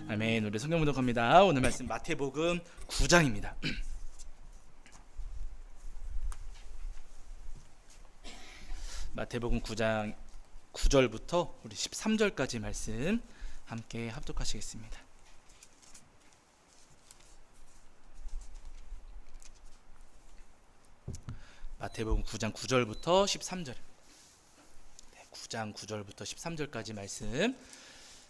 아멘. 우리 성경 분독합니다. 오늘 말씀 마태복음 9장입니다. 마태복음 9장 9절부터 우리 13절까지 말씀 함께 합독하시겠습니다. 마태복음 9장 9절부터 13절. 9장 9절부터 13절까지 말씀.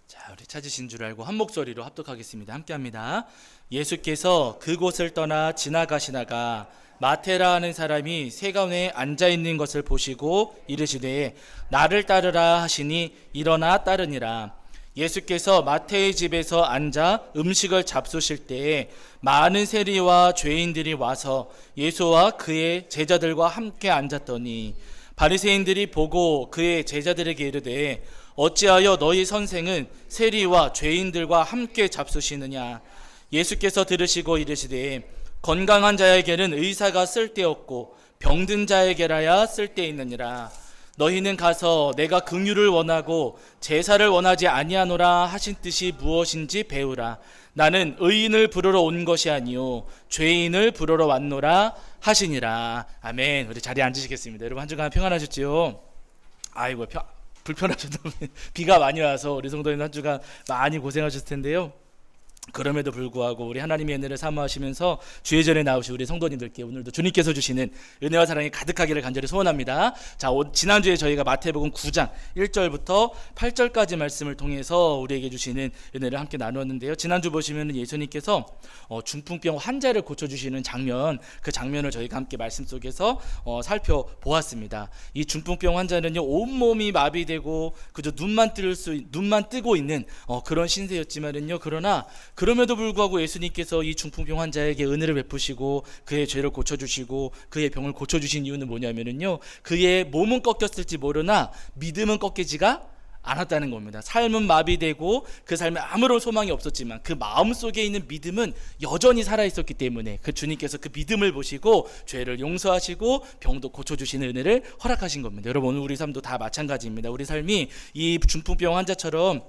자, 우리 찾으신 줄 알고 한 목소리로 합독하겠습니다. 함께합니다. 예수께서 그곳을 떠나 지나가시다가 마테라 하는 사람이 세관에 앉아 있는 것을 보시고 이르시되 나를 따르라 하시니 일어나 따르니라. 예수께서 마태의 집에서 앉아 음식을 잡수실 때에 많은 세리와 죄인들이 와서 예수와 그의 제자들과 함께 앉았더니 바리새인들이 보고 그의 제자들에게 이르되 어찌하여 너희 선생은 세리와 죄인들과 함께 잡수시느냐. 예수께서 들으시고 이르시되 건강한 자에게는 의사가 쓸데없고 병든 자에게라야 쓸데있느니라. 너희는 가서 내가 긍휼을 원하고 제사를 원하지 아니하노라 하신 뜻이 무엇인지 배우라. 나는 의인을 부르러 온 것이 아니요 죄인을 부르러 왔노라 하시니라. 아멘. 우리 자리에 앉으시겠습니다. 여러분 한 주간 평안하셨지요? 아이고 불편하셨다면 비가 많이 와서 우리 성도님 한 주간 많이 고생하셨을 텐데요. 그럼에도 불구하고 우리 하나님의 은혜를 사모하시면서 주의 전에 나오신 우리 성도님들께 오늘도 주님께서 주시는 은혜와 사랑이 가득하기를 간절히 소원합니다. 자, 지난주에 저희가 마태복음 9장 1절부터 8절까지 말씀을 통해서 우리에게 주시는 은혜를 함께 나누었는데요. 지난주 보시면 예수님께서 중풍병 환자를 고쳐주시는 장면, 그 장면을 저희가 함께 말씀 속에서 살펴보았습니다. 이 중풍병 환자는요, 온몸이 마비되고 그저 눈만 뜨고 있는 그런 신세였지만은요, 그럼에도 불구하고 예수님께서 이 중풍병 환자에게 은혜를 베푸시고 그의 죄를 고쳐주시고 그의 병을 고쳐주신 이유는 뭐냐면요, 그의 몸은 꺾였을지 모르나 믿음은 꺾이지가 않았다는 겁니다. 삶은 마비되고 그 삶에 아무런 소망이 없었지만 그 마음속에 있는 믿음은 여전히 살아있었기 때문에 그 주님께서 그 믿음을 보시고 죄를 용서하시고 병도 고쳐주시는 은혜를 허락하신 겁니다. 여러분, 오늘 우리 삶도 다 마찬가지입니다. 우리 삶이 이 중풍병 환자처럼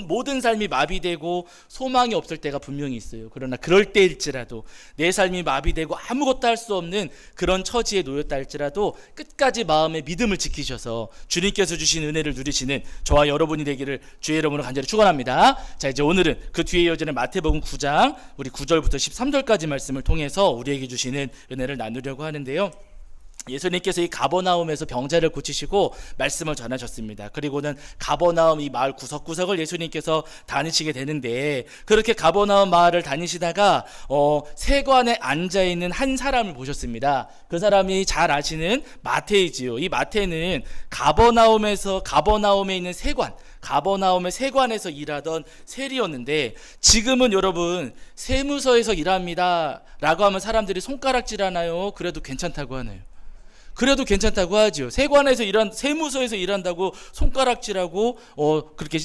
모든 삶이 마비되고 소망이 없을 때가 분명히 있어요. 그러나 그럴 때일지라도 내 삶이 마비되고 아무것도 할 수 없는 그런 처지에 놓였다 할지라도 끝까지 마음의 믿음을 지키셔서 주님께서 주신 은혜를 누리시는 저와 여러분이 되기를 주의 이름으로 간절히 축원합니다. 자, 이제 오늘은 그 뒤에 이어지는 마태복음 9장 우리 9절부터 13절까지 말씀을 통해서 우리에게 주시는 은혜를 나누려고 하는데요. 예수님께서 이 가버나움에서 병자를 고치시고 말씀을 전하셨습니다. 그리고는 가버나움 이 마을 구석구석을 예수님께서 다니시게 되는데, 그렇게 가버나움 마을을 다니시다가 세관에 앉아있는 한 사람을 보셨습니다. 그 사람이 잘 아시는 마태이지요. 이 마태는 가버나움에 있는 가버나움의 세관에서 일하던 세리였는데, 지금은 여러분 세무서에서 일합니다 라고 하면 사람들이 손가락질 하나요? 그래도 괜찮다고 하나요? 그래도 괜찮다고 하죠. 세무서에서 일한다고 손가락질하고 그렇게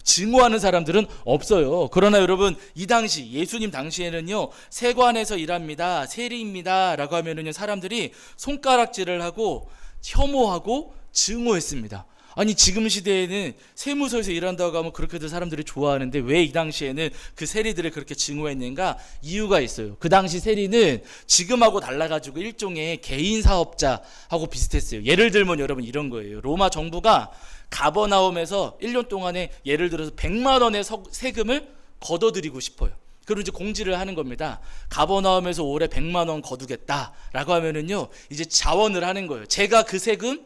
증오하는 사람들은 없어요. 그러나 여러분, 이 당시 예수님 당시에는요, 세관에서 일합니다, 세리입니다 라고 하면은요, 사람들이 손가락질을 하고 혐오하고 증오했습니다. 아니, 지금 시대에는 세무서에서 일한다고 하면 그렇게들 사람들이 좋아하는데 왜 이 당시에는 그 세리들을 그렇게 증오했는가? 이유가 있어요. 그 당시 세리는 지금하고 달라가지고 일종의 개인 사업자하고 비슷했어요. 예를 들면 여러분 이런 거예요. 로마 정부가 가버나움에서 1년 동안에 예를 들어서 100만 원의 세금을 걷어들이고 싶어요. 그리고 이제 공지를 하는 겁니다. 가버나움에서 올해 100만 원 거두겠다라고 하면은요, 이제 자원을 하는 거예요. 제가 그 세금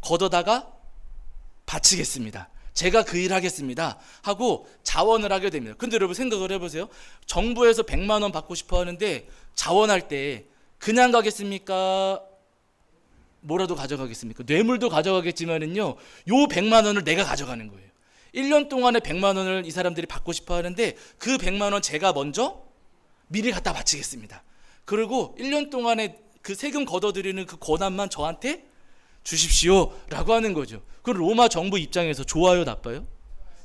걷어다가 바치겠습니다. 제가 그 일 하겠습니다 하고 자원을 하게 됩니다. 근데 여러분 생각을 해보세요. 정부에서 100만 원 받고 싶어 하는데 자원할 때 그냥 가겠습니까? 뭐라도 가져가겠습니까? 뇌물도 가져가겠지만은요, 요 100만 원을 내가 가져가는 거예요. 1년 동안에 100만 원을 이 사람들이 받고 싶어 하는데 그 100만 원 제가 먼저 미리 갖다 바치겠습니다. 그리고 1년 동안에 그 세금 걷어들이는 그 권한만 저한테 주십시오 라고 하는 거죠. 그럼 로마 정부 입장에서 좋아요, 나빠요?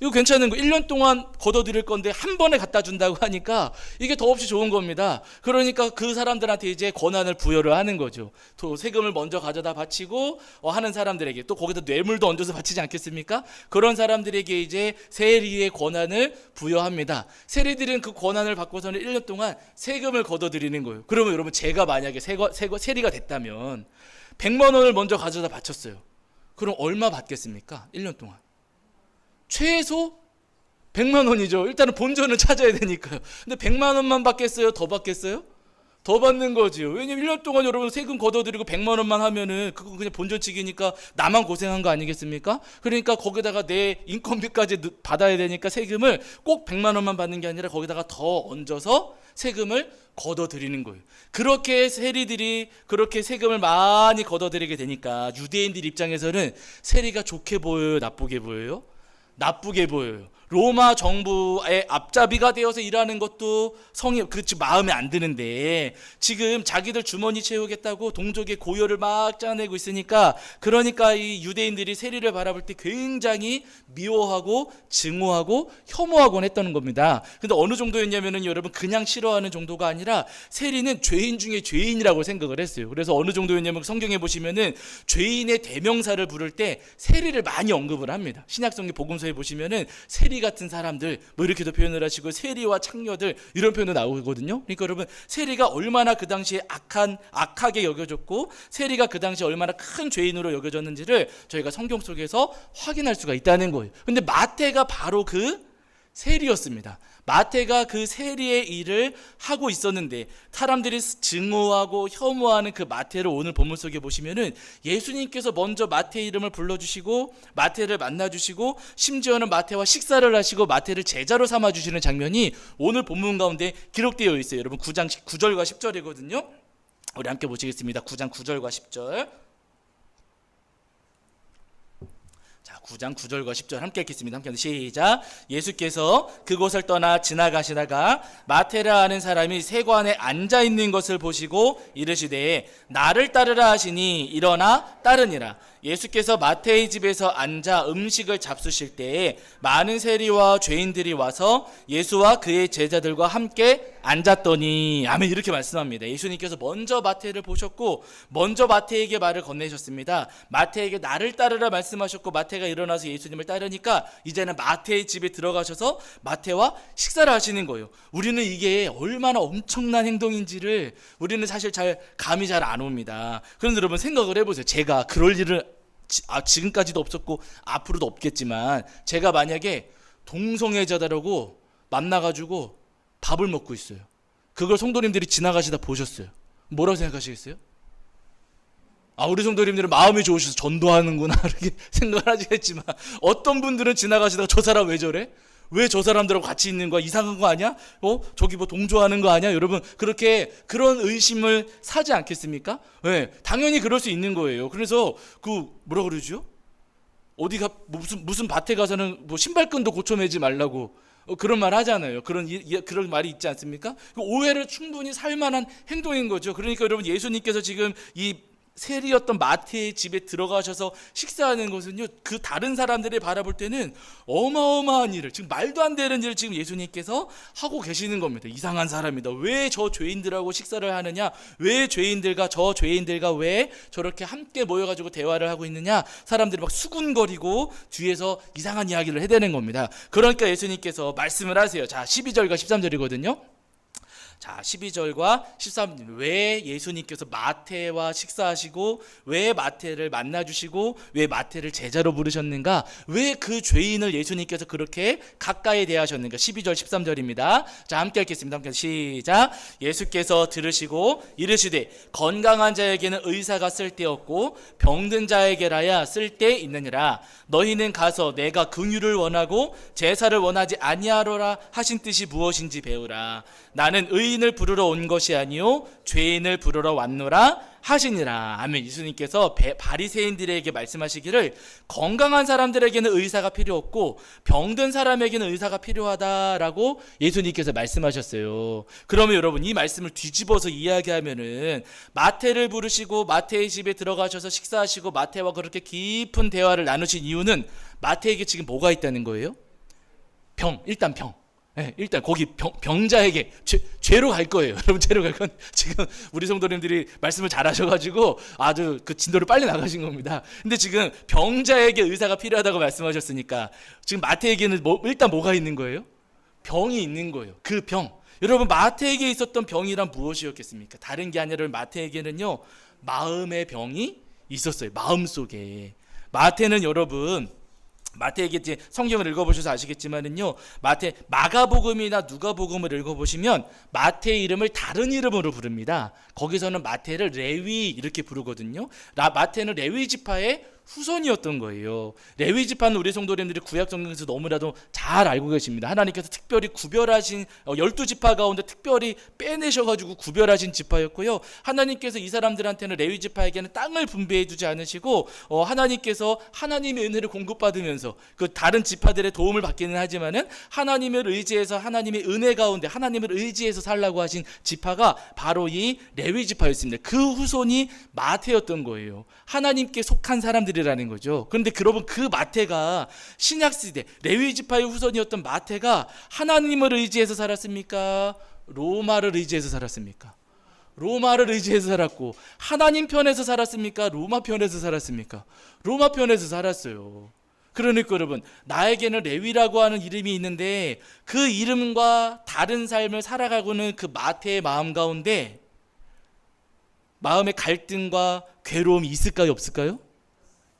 이거 괜찮은 거. 1년 동안 걷어들일 건데 한 번에 갖다 준다고 하니까 이게 더없이 좋은 겁니다. 그러니까 그 사람들한테 이제 권한을 부여를 하는 거죠. 또 세금을 먼저 가져다 바치고 하는 사람들에게, 또 거기다 뇌물도 얹어서 바치지 않겠습니까? 그런 사람들에게 이제 세리의 권한을 부여합니다. 세리들은 그 권한을 받고서는 1년 동안 세금을 걷어들이는 거예요. 그러면 여러분, 제가 만약에 세리가 됐다면 100만 원을 먼저 가져다 바쳤어요. 그럼 얼마 받겠습니까? 1년 동안 최소 100만 원이죠. 일단은 본전을 찾아야 되니까요. 근데 100만 원만 받겠어요? 더 받겠어요? 더 받는 거지요. 왜냐면 1년 동안 여러분 세금 걷어들이고 100만 원만 하면은 그건 그냥 본전치기니까 나만 고생한 거 아니겠습니까? 그러니까 거기다가 내 인건비까지 받아야 되니까 세금을 꼭 100만 원만 받는 게 아니라 거기다가 더 얹어서 세금을 걷어들이는 거예요. 그렇게 세리들이 그렇게 세금을 많이 걷어들이게 되니까 유대인들 입장에서는 세리가 좋게 보여요? 나쁘게 보여요? 나쁘게 보여요. 로마 정부의 앞잡이가 되어서 일하는 것도 마음에 안 드는데, 지금 자기들 주머니 채우겠다고 동족의 고열을 막 짜내고 있으니까, 그러니까 이 유대인들이 세리를 바라볼 때 굉장히 미워하고 증오하고 혐오하곤 했다는 겁니다. 근데 어느 정도였냐면은 여러분, 그냥 싫어하는 정도가 아니라 세리는 죄인 중에 죄인이라고 생각을 했어요. 그래서 어느 정도였냐면 성경에 보시면은 죄인의 대명사를 부를 때 세리를 많이 언급을 합니다. 신약성경 복음서에 보시면은 세리 같은 사람들 뭐 이렇게도 표현을 하시고, 세리와 창녀들 이런 표현도 나오거든요. 그러니까 여러분, 세리가 얼마나 그 당시에 악하게 여겨졌고 세리가 그 당시에 얼마나 큰 죄인으로 여겨졌는지를 저희가 성경 속에서 확인할 수가 있다는 거예요. 근데 마태가 바로 그 세리였습니다. 마태가 그 세리의 일을 하고 있었는데, 사람들이 증오하고 혐오하는 그 마태를 오늘 본문 속에 보시면은 예수님께서 먼저 마태의 이름을 불러주시고 마태를 만나주시고, 심지어는 마태와 식사를 하시고 마태를 제자로 삼아주시는 장면이 오늘 본문 가운데 기록되어 있어요. 여러분, 9장 9절과 10절이거든요. 우리 함께 보시겠습니다. 9장 9절과 10절. 9장 9절과 10절 함께 읽겠습니다. 함께 시작. 예수께서 그곳을 떠나 지나가시다가 마테라 하는 사람이 세관에 앉아 있는 것을 보시고 이르시되 나를 따르라 하시니 일어나 따르니라. 예수께서 마태의 집에서 앉아 음식을 잡수실 때에 많은 세리와 죄인들이 와서 예수와 그의 제자들과 함께 앉았더니, 아멘, 이렇게 말씀합니다. 예수님께서 먼저 마태를 보셨고 먼저 마태에게 말을 건네셨습니다. 마태에게 나를 따르라 말씀하셨고, 마태가 일어나서 예수님을 따르니까 이제는 마태의 집에 들어가셔서 마태와 식사를 하시는 거예요. 우리는 이게 얼마나 엄청난 행동인지를 우리는 사실 감이 잘 안 옵니다. 그런데 여러분, 생각을 해보세요. 제가 그럴 일을 지금까지도 없었고 앞으로도 없겠지만, 제가 만약에 동성애자다라고 만나가지고 밥을 먹고 있어요. 그걸 성도님들이 지나가시다 보셨어요. 뭐라고 생각하시겠어요? 우리 성도님들은 마음이 좋으셔서 전도하는구나 이렇게 생각을 하시겠지만, 어떤 분들은 지나가시다가 저 사람 왜 저래? 왜 저 사람들하고 같이 있는 거야? 이상한 거 아니야? 저기 뭐 동조하는 거 아니야? 여러분, 그런 의심을 사지 않겠습니까? 네, 당연히 그럴 수 있는 거예요. 그래서 뭐라 그러죠? 어디가 무슨 밭에 가서는 뭐 신발끈도 고쳐매지 말라고 그런 말 하잖아요. 그런 말이 있지 않습니까? 오해를 충분히 살 만한 행동인 거죠. 그러니까 여러분, 예수님께서 지금 이 세리였던 마태의 집에 들어가셔서 식사하는 것은요, 그 다른 사람들이 바라볼 때는 어마어마한 일을, 지금 말도 안 되는 일을 지금 예수님께서 하고 계시는 겁니다. 이상한 사람이다. 왜 저 죄인들하고 식사를 하느냐? 왜 저 죄인들과 왜 저렇게 함께 모여가지고 대화를 하고 있느냐? 사람들이 막 수군거리고 뒤에서 이상한 이야기를 해대는 겁니다. 그러니까 예수님께서 말씀을 하세요. 자, 12절과 13절이거든요. 자, 12절과 13절. 왜 예수님께서 마태와 식사하시고 왜 마태를 만나주시고 왜 마태를 제자로 부르셨는가? 왜 그 죄인을 예수님께서 그렇게 가까이 대하셨는가? 12절 13절입니다. 자, 함께 읽겠습니다. 함께 시작. 예수께서 들으시고 이르시되 건강한 자에게는 의사가 쓸데없고 병든 자에게라야 쓸데 있느니라. 너희는 가서 내가 긍휼을 원하고 제사를 원하지 아니하노라 하신 뜻이 무엇인지 배우라. 나는 의인을 부르러 온 것이 아니요 죄인을 부르러 왔노라 하시니라. 아멘. 예수님께서 바리새인들에게 말씀하시기를 건강한 사람들에게는 의사가 필요 없고 병든 사람에게는 의사가 필요하다라고 예수님께서 말씀하셨어요. 그러면 여러분, 이 말씀을 뒤집어서 이야기하면은 마태를 부르시고 마태의 집에 들어가셔서 식사하시고 마태와 그렇게 깊은 대화를 나누신 이유는 마태에게 지금 뭐가 있다는 거예요? 일단 병. 네, 일단 거기 병자에게 죄로 갈 거예요. 여러분 죄로 갈 건 지금 우리 성도님들이 말씀을 잘 하셔가지고 아주 그 진도를 빨리 나가신 겁니다. 근데 지금 병자에게 의사가 필요하다고 말씀하셨으니까 지금 마태에게는 일단 뭐가 있는 거예요? 병이 있는 거예요. 그 병. 여러분 마태에게 있었던 병이란 무엇이었겠습니까? 다른 게 아니라 마태에게는요 마음의 병이 있었어요. 마음속에. 마태는 여러분 마태에게 이제 성경을 읽어보셔서 아시겠지만은요 마가복음이나 누가복음을 읽어보시면 마태의 이름을 다른 이름으로 부릅니다. 거기서는 마태를 레위 이렇게 부르거든요. 마태는 레위 지파의 후손이었던 거예요. 레위 지파는 우리 성도님들이 구약 성경에서 너무나도 잘 알고 계십니다. 하나님께서 특별히 구별하신 12지파 가운데 특별히 빼내셔가지고 구별하신 지파였고요. 하나님께서 이 사람들한테는 레위 지파에게는 땅을 분배해 주지 않으시고 하나님께서 하나님의 은혜를 공급받으면서 그 다른 지파들의 도움을 받기는 하지만은 하나님을 의지해서 하나님의 은혜 가운데 하나님을 의지해서 살라고 하신 지파가 바로 이 레위 지파였습니다. 그 후손이 마태였던 거예요. 하나님께 속한 사람들이라는 거죠. 그런데 여러분 그 마태가 신약시대 레위 지파의 후손이었던 마태가 하나님을 의지해서 살았습니까? 로마를 의지해서 살았습니까? 로마를 의지해서 살았고 하나님 편에서 살았습니까? 로마 편에서 살았습니까? 로마 편에서 살았어요. 그러니까 여러분 나에게는 레위라고 하는 이름이 있는데 그 이름과 다른 삶을 살아가고는 그 마태의 마음 가운데 마음의 갈등과 괴로움이 있을까요? 없을까요?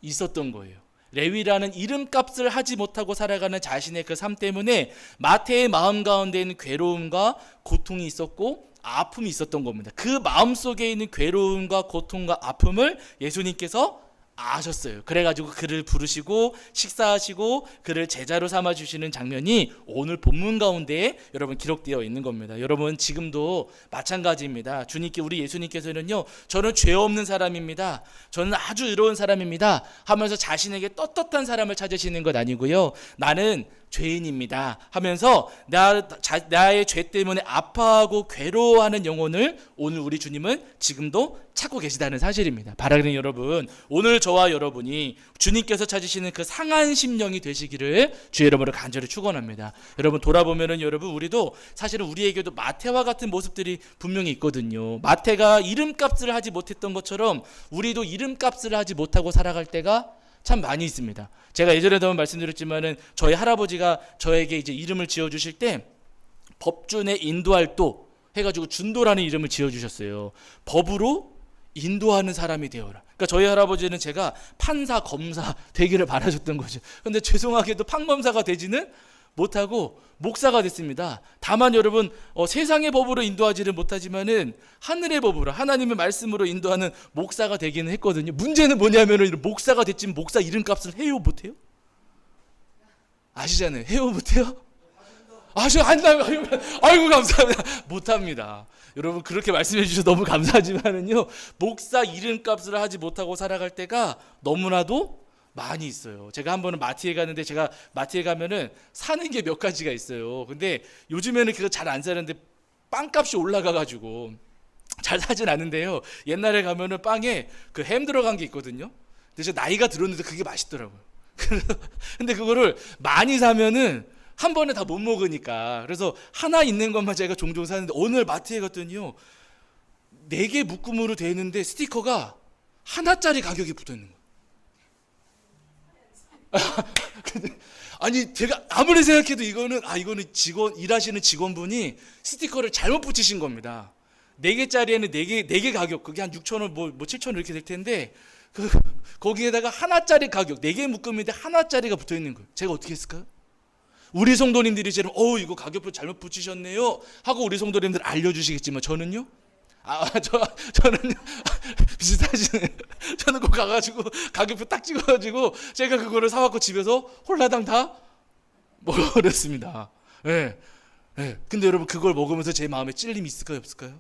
있었던 거예요. 레위라는 이름값을 하지 못하고 살아가는 자신의 그 삶 때문에 마태의 마음 가운데에는 괴로움과 고통이 있었고 아픔이 있었던 겁니다. 그 마음속에 있는 괴로움과 고통과 아픔을 예수님께서 아셨어요. 그래가지고 그를 부르시고 식사하시고 그를 제자로 삼아주시는 장면이 오늘 본문 가운데 여러분 기록되어 있는 겁니다. 여러분 지금도 마찬가지입니다. 우리 예수님께서는요 저는 죄 없는 사람입니다. 저는 아주 의로운 사람입니다 하면서 자신에게 떳떳한 사람을 찾으시는 것 아니고요. 나는 죄인입니다 하면서 나의 죄 때문에 아파하고 괴로워하는 영혼을 오늘 우리 주님은 지금도 찾고 계시다는 사실입니다. 바라는 여러분 오늘 저와 여러분이 주님께서 찾으시는 그 상한 심령이 되시기를 주의 이름으로 간절히 축원합니다. 여러분 돌아보면은 여러분 우리도 사실은 우리에게도 마태와 같은 모습들이 분명히 있거든요. 마태가 이름값을 하지 못했던 것처럼 우리도 이름값을 하지 못하고 살아갈 때가 참 많이 있습니다. 제가 예전에도 한번 말씀드렸지만은 저희 할아버지가 저에게 이제 이름을 지어주실 때 법준의 인도할도 해가지고 준도라는 이름을 지어주셨어요. 법으로 인도하는 사람이 되어라. 그러니까 저희 할아버지는 제가 판사, 검사 되기를 바라셨던 거죠. 그런데 죄송하게도 판검사가 되지는 못하고 목사가 됐습니다. 다만 여러분 세상의 법으로 인도하지를 못하지만은 하늘의 법으로 하나님의 말씀으로 인도하는 목사가 되기는 했거든요. 문제는 뭐냐면은 목사가 됐지만 목사 이름값을 해요 못해요? 아시잖아요. 해요 못해요? 아이고 감사합니다. 못합니다. 여러분 그렇게 말씀해 주셔서 너무 감사하지만은요 목사 이름값을 하지 못하고 살아갈 때가 너무나도 많이 있어요. 제가 한 번은 마트에 갔는데 제가 마트에 가면은 사는 게 몇 가지가 있어요. 근데 요즘에는 그거 잘 안 사는데 빵값이 올라가가지고 잘 사진 않는데요. 옛날에 가면은 빵에 그 햄 들어간 게 있거든요. 근데 저 나이가 들었는데 그게 맛있더라고요. 근데 그거를 많이 사면은 한 번에 다 못 먹으니까 그래서 하나 있는 것만 제가 종종 사는데 오늘 마트에 갔더니요 4개 묶음으로 되어 있는데 스티커가 하나짜리 가격이 붙어 있는 거예요. 아니 제가 아무리 생각해도 이거는 일하시는 직원분이 스티커를 잘못 붙이신 겁니다. 4개짜리에는 4개 가격 그게 한 6,000원 뭐 7,000원 이렇게 될 텐데 거기에다가 하나짜리 가격 4개 묶음인데 하나짜리가 붙어 있는 거예요. 제가 어떻게 했을까요? 우리 성도님들이 지금 이거 가격표 잘못 붙이셨네요 하고 우리 성도님들 알려주시겠지만 저는요 저는요 비슷하시네. 저는 꼭 가가지고 가격표 딱 찍어가지고 제가 그거를 사갖고 집에서 홀라당 다 먹어버렸습니다. 예. 근데 여러분 그걸 먹으면서 제 마음에 찔림이 있을까요 없을까요?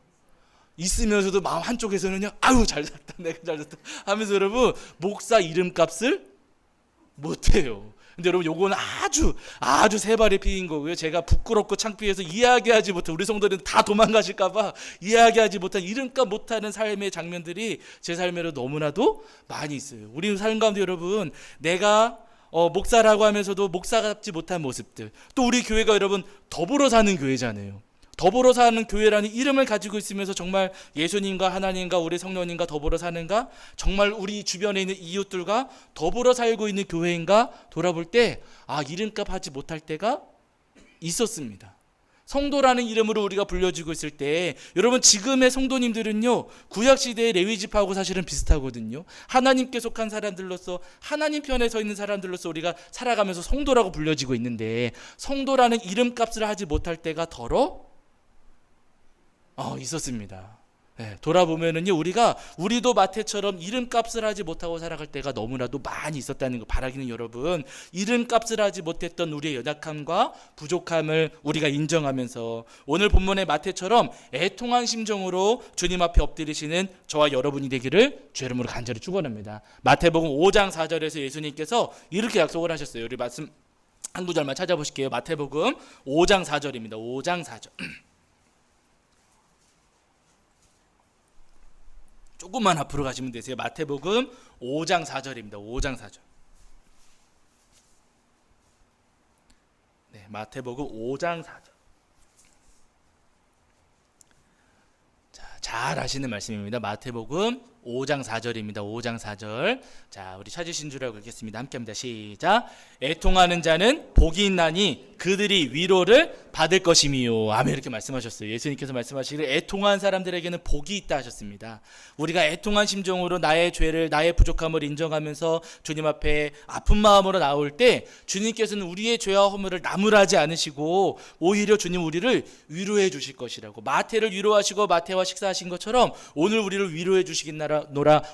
있으면서도 마음 한쪽에서는요 아유 잘 샀다 내가 잘 샀다 하면서 여러분 목사 이름값을 못해요. 근데 여러분 요거는 아주 세 발의 피인 거고요. 제가 부끄럽고 창피해서 이야기하지 못한 우리 성도들은 다 도망가실까봐 이야기하지 못한 이름값 못하는 삶의 장면들이 제 삶에도 너무나도 많이 있어요. 우리 삶 가운데 여러분 내가 목사라고 하면서도 목사답지 못한 모습들. 또 우리 교회가 여러분 더불어 사는 교회잖아요. 더불어 사는 교회라는 이름을 가지고 있으면서 정말 예수님과 하나님과 우리 성령님과 더불어 사는가? 정말 우리 주변에 있는 이웃들과 더불어 살고 있는 교회인가? 돌아볼 때 이름값 하지 못할 때가 있었습니다. 성도라는 이름으로 우리가 불려지고 있을 때 여러분 지금의 성도님들은요 구약시대의 레위지파하고 사실은 비슷하거든요. 하나님께 속한 사람들로서 하나님 편에 서 있는 사람들로서 우리가 살아가면서 성도라고 불려지고 있는데 성도라는 이름값을 하지 못할 때가 있었습니다. 돌아보면은요 우리도 마태처럼 이름값을 하지 못하고 살아갈 때가 너무나도 많이 있었다는 거. 바라기는 여러분 이름값을 하지 못했던 우리의 연약함과 부족함을 우리가 인정하면서 오늘 본문의 마태처럼 애통한 심정으로 주님 앞에 엎드리시는 저와 여러분이 되기를 주의 이름으로 간절히 축원합니다. 마태복음 5장 4절에서 예수님께서 이렇게 약속을 하셨어요. 우리 말씀 한 구절만 찾아보실게요. 마태복음 5장 4절입니다. 5장 4절. 조금만 앞으로 가시면 되세요. 마태복음 5장 4절입니다. 5장 4절. 마태복음 5장 4절. 잘 아시는 말씀입니다. 마태복음 5장 4절입니다. 5장 4절. 자, 우리 찾으신 줄 알고 읽겠습니다. 함께합니다. 시작. 애통하는 자는 복이 있나니 그들이 위로를 받을 것임이요. 아멘. 이렇게 말씀하셨어요. 예수님께서 말씀하시기를 애통한 사람들에게는 복이 있다 하셨습니다. 우리가 애통한 심정으로 나의 죄를 나의 부족함을 인정하면서 주님 앞에 아픈 마음으로 나올 때 주님께서는 우리의 죄와 허물을 나무라지 않으시고 오히려 주님 우리를 위로해 주실 것이라고. 마태를 위로하시고 마태와 식사하신 것처럼 오늘 우리를 위로해 주시겠노라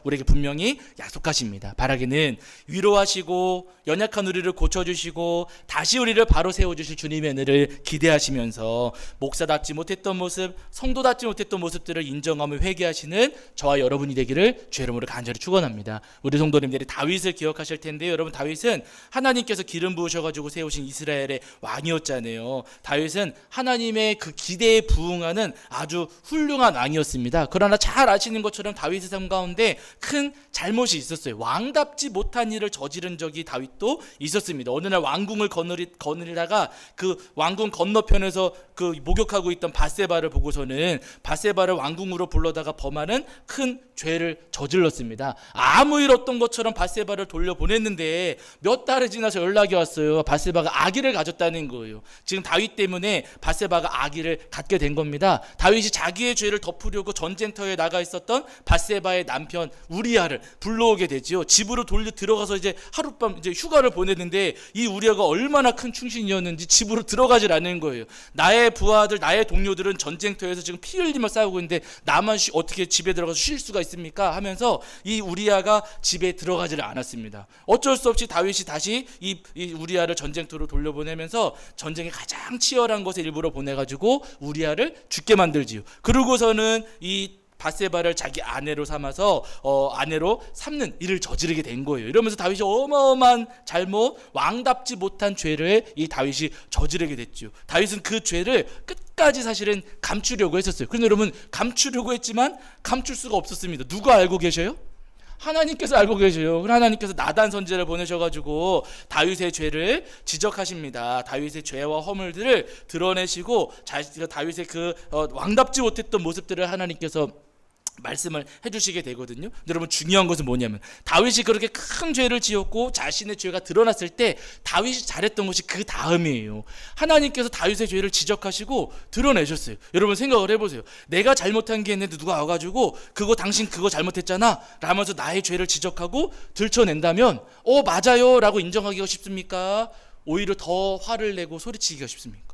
우리에게 분명히 약속하십니다. 바라기는 위로하시고 연약한 우리를 고쳐주시고 다시 우리를 바로 세워주실 주님의 은혜를 기대하시면서 목사답지 못했던 모습, 성도답지 못했던 모습들을 인정하며 회개하시는 저와 여러분이 되기를 주의 이름으로 간절히 축원합니다. 우리 성도님들이 다윗을 기억하실 텐데요. 여러분 다윗은 하나님께서 기름 부으셔가지고 세우신 이스라엘의 왕이었잖아요. 다윗은 하나님의 그 기대에 부응하는 아주 훌륭한 왕이었습니다. 그러나 잘 아시는 것처럼 다윗의 삶 가운데 큰 잘못이 있었어요. 왕답지 못한 일을 저지른 적이 다윗도 있었습니다. 어느 날 왕궁을 거느리다가 그 왕궁 건너편에서 그 목욕하고 있던 밧세바를 보고서는 밧세바를 왕궁으로 불러다가 범하는 큰 죄를 저질렀습니다. 아무 일 없던 것처럼 밧세바를 돌려보냈는데 몇 달이 지나서 연락이 왔어요. 밧세바가 아기를 가졌다는 거예요. 지금 다윗 때문에 밧세바가 아기를 갖게 된 겁니다. 다윗이 자기의 죄를 덮으려고 전쟁터에 나가 있었던 밧세바의 남편 우리아를 불러오게 되지요. 집으로 들어가서 이제 하룻밤 이제 휴가를 보냈는데 이 우리아가 얼마나 큰 충신이었는지 집으로 들어가질 않는 거예요. 나의 부하들, 나의 동료들은 전쟁터에서 지금 피 흘리며 싸우고 있는데 나만 어떻게 집에 들어가서 쉴 수가 있습니까? 하면서 이 우리아가 집에 들어가지를 않았습니다. 어쩔 수 없이 다윗이 다시 이 우리아를 전쟁터로 돌려보내면서 전쟁에 가장 치열한 곳에 일부러 보내가지고 우리아를 죽게 만들지요. 그러고서는 이 밧세바를 자기 아내로 삼아서 아내로 삼는 일을 저지르게 된 거예요. 이러면서 다윗이 어마어마한 잘못, 왕답지 못한 죄를 이 다윗이 저지르게 됐죠. 다윗은 그 죄를 끝까지 사실은 감추려고 했었어요. 그런데 여러분 감추려고 했지만 감출 수가 없었습니다. 누가 알고 계셔요? 하나님께서 알고 계셔요. 하나님께서 나단 선지자를 보내셔가지고 다윗의 죄를 지적하십니다. 다윗의 죄와 허물들을 드러내시고 다윗의 그 왕답지 못했던 모습들을 하나님께서 말씀을 해주시게 되거든요. 근데 여러분 중요한 것은 뭐냐면 다윗이 그렇게 큰 죄를 지었고 자신의 죄가 드러났을 때 다윗이 잘했던 것이 그 다음이에요. 하나님께서 다윗의 죄를 지적하시고 드러내셨어요. 여러분 생각을 해보세요. 내가 잘못한 게 있는데 누가 와가지고 당신 그거 잘못했잖아 라면서 나의 죄를 지적하고 들춰낸다면 맞아요 라고 인정하기가 쉽습니까? 오히려 더 화를 내고 소리치기가 쉽습니까?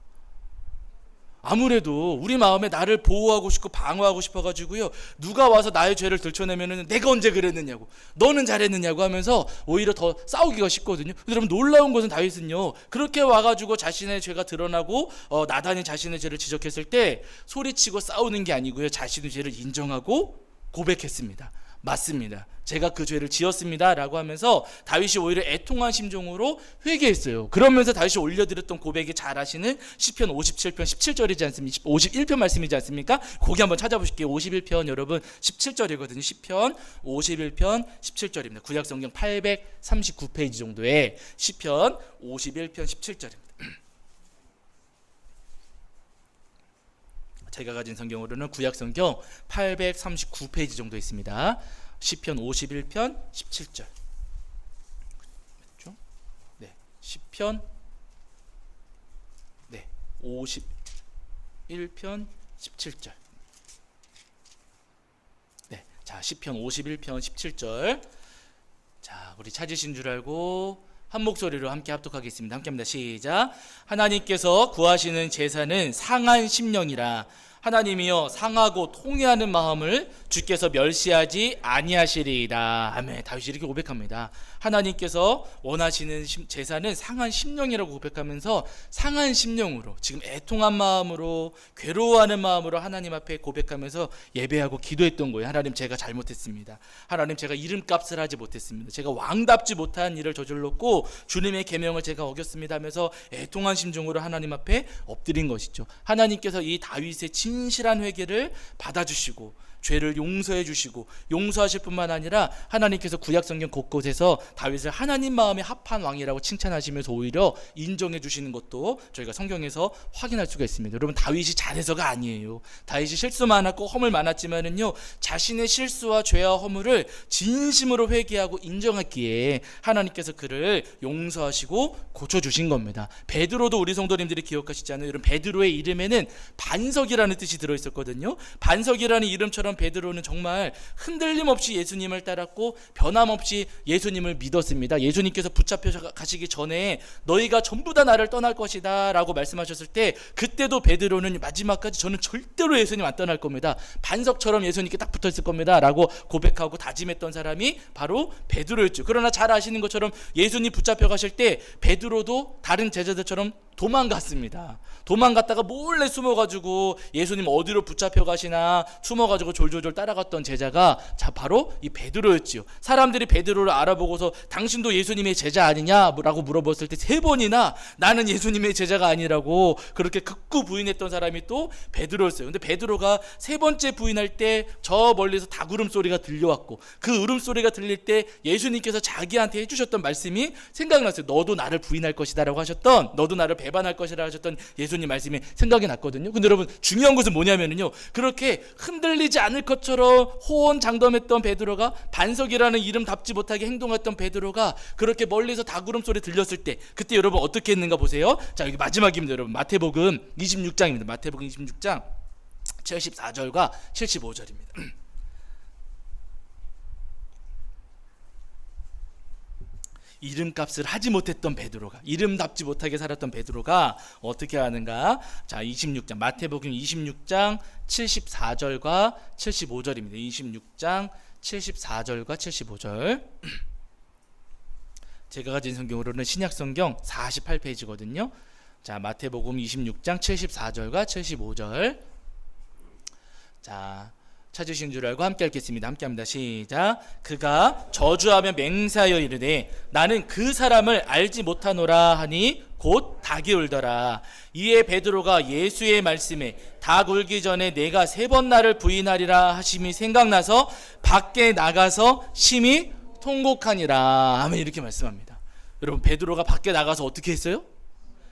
아무래도 우리 마음에 나를 보호하고 싶고 방어하고 싶어가지고요 누가 와서 나의 죄를 들춰내면은 내가 언제 그랬느냐고 너는 잘했느냐고 하면서 오히려 더 싸우기가 쉽거든요. 근데 여러분 놀라운 것은 다윗은요 그렇게 와가지고 자신의 죄가 드러나고 나단이 자신의 죄를 지적했을 때 소리치고 싸우는 게 아니고요 자신의 죄를 인정하고 고백했습니다. 맞습니다. 제가 그 죄를 지었습니다 라고 하면서 다윗이 오히려 애통한 심정으로 회개했어요. 그러면서 다윗이 올려드렸던 고백이 잘 아시는 시편 57편 17절이지 않습니까? 51편 말씀이지 않습니까? 거기 한번 찾아보실게요. 51편 여러분 17절이거든요. 시편 51편 17절입니다. 구약성경 839페이지 정도의 시편 51편 17절입니다. 제가 가진 성경으로는 구약성경 839페이지 정도 있습니다. 시편 51편 17절. 맞죠? 네. 시편 51편 17절. 네. 자, 시편 51편 17절. 자, 우리 찾으신 줄 알고 한 목소리로 함께 합독하겠습니다. 함께 합니다. 시작. 하나님께서 구하시는 제사는 상한 심령이라. 하나님이여 상하고 통회하는 마음을 주께서 멸시하지 아니하시리이다. 아멘. 다윗이 이렇게 고백합니다. 하나님께서 원하시는 제사는 상한 심령이라고 고백하면서 상한 심령으로 지금 애통한 마음으로 괴로워하는 마음으로 하나님 앞에 고백하면서 예배하고 기도했던 거예요. 하나님 제가 잘못했습니다. 하나님 제가 이름값을 하지 못했습니다. 제가 왕답지 못한 일을 저질렀고 주님의 계명을 제가 어겼습니다 하면서 애통한 심정으로 하나님 앞에 엎드린 것이죠. 하나님께서 이 다윗의 진실한 회개를 받아주시고 죄를 용서해 주시고 용서하실 뿐만 아니라 하나님께서 구약성경 곳곳에서 다윗을 하나님 마음에 합한 왕이라고 칭찬하시면서 오히려 인정해 주시는 것도 저희가 성경에서 확인할 수가 있습니다. 여러분 다윗이 잘해서가 아니에요. 다윗이 실수 많았고 허물 많았지만은요 자신의 실수와 죄와 허물을 진심으로 회개하고 인정했기에 하나님께서 그를 용서하시고 고쳐주신 겁니다. 베드로도 우리 성도님들이 기억하시잖아요. 여러분 베드로의 이름에는 반석이라는 뜻이 들어있었거든요. 반석이라는 이름처럼 베드로는 정말 흔들림 없이 예수님을 따랐고 변함없이 예수님을 믿었습니다. 예수님께서 붙잡혀 가시기 전에 너희가 전부 다 나를 떠날 것이다 라고 말씀하셨을 때 그때도 베드로는 마지막까지 저는 절대로 예수님 안 떠날 겁니다. 반석처럼 예수님께 딱 붙어 있을 겁니다 라고 고백하고 다짐했던 사람이 바로 베드로였죠. 그러나 잘 아시는 것처럼 예수님 붙잡혀 가실 때 베드로도 다른 제자들처럼 도망갔습니다. 도망갔다가 몰래 숨어가지고 예수님 어디로 붙잡혀 가시나 숨어가지고 졸졸졸 따라갔던 제자가 자 바로 이 베드로였지요. 사람들이 베드로를 알아보고서 당신도 예수님의 제자 아니냐라고 물어봤을 때 3번이나 나는 예수님의 제자가 아니라고 그렇게 극구 부인했던 사람이 또 베드로였어요. 근데 베드로가 3번째 부인할 때 저 멀리서 닭 울음소리가 들려왔고 그 울음소리가 들릴 때 예수님께서 자기한테 해주셨던 말씀이 생각났어요. 너도 나를 부인할 것이다 라고 하셨던 너도 나를 배반할 것이라 하셨던 예수님 말씀이 생각이 났거든요. 근데 여러분 중요한 것은 뭐냐면요 그렇게 흔들리지 않을 것처럼 호언장담했던 베드로가 반석이라는 이름답지 못하게 행동했던 베드로가 그렇게 멀리서 닭 울음소리 들렸을 때 그때 여러분 어떻게 했는가 보세요. 자 여기 마지막입니다. 여러분 마태복음 26장입니다. 마태복음 26장 74절과 75절입니다. 이름값을 하지 못했던 베드로가 이름답지 못하게 살았던 베드로가 어떻게 하는가? 자 26장 마태복음 26장 74절과 75절입니다. 26장 74절과 75절 제가 가진 성경으로는 신약성경 48페이지거든요. 자 마태복음 26장 74절과 75절 자 찾으신 줄 알고 함께 읽겠습니다. 함께 합니다. 시작. 그가 저주하며 맹세하여 이르되 나는 그 사람을 알지 못하노라 하니 곧 닭이 울더라. 이에 베드로가 예수의 말씀에 닭 울기 전에 내가 3번 나를 부인하리라 하심이 생각나서 밖에 나가서 심히 통곡하니라. 아멘. 이렇게 말씀합니다. 여러분 베드로가 밖에 나가서 어떻게 했어요?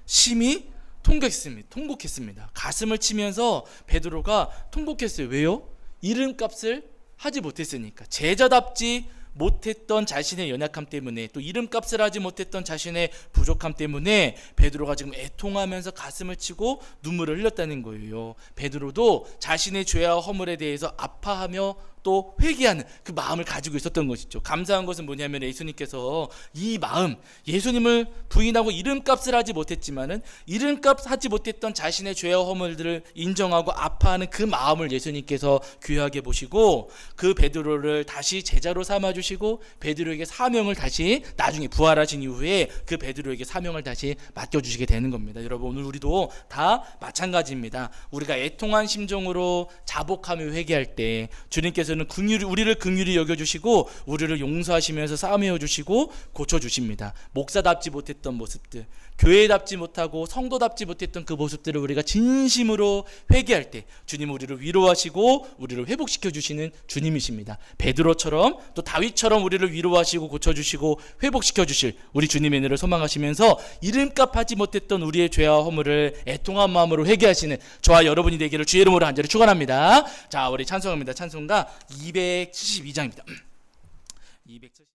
심히 통곡했습니다. 가슴을 치면서 베드로가 통곡했어요. 왜요? 이름값을 하지 못했으니까. 제자답지 못했던 자신의 연약함 때문에 또 이름값을 하지 못했던 자신의 부족함 때문에 베드로가 지금 애통하면서 가슴을 치고 눈물을 흘렸다는 거예요. 베드로도 자신의 죄와 허물에 대해서 아파하며 또 회개하는 그 마음을 가지고 있었던 것이죠. 감사한 것은 뭐냐면 예수님께서 이 마음 예수님을 부인하고 이름값을 하지 못했지만은 이름값 하지 못했던 자신의 죄와 허물들을 인정하고 아파하는 그 마음을 예수님께서 귀하게 보시고 그 베드로를 다시 제자로 삼아주시고 베드로에게 사명을 다시 나중에 부활하신 이후에 그 베드로에게 사명을 다시 맡겨주시게 되는 겁니다. 여러분 오늘 우리도 다 마찬가지입니다. 우리가 애통한 심정으로 자복하며 회개할 때 주님께서는 여러분들은 우리를 긍휼히 여겨주시고 우리를 용서하시면서 싸매어 주시고 고쳐주십니다. 목사답지 못했던 모습들, 교회답지 못하고 성도답지 못했던 그 모습들을 우리가 진심으로 회개할 때 주님 우리를 위로하시고 우리를 회복시켜 주시는 주님이십니다. 베드로처럼 또 다윗처럼 우리를 위로하시고 고쳐주시고 회복시켜 주실 우리 주님의 은혜를 소망하시면서 이름값 하지 못했던 우리의 죄와 허물을 애통한 마음으로 회개하시는 저와 여러분이 되기를 주의 이름으로 간절히 축원합니다. 자, 우리 찬송합니다. 찬송가 272장입니다. 270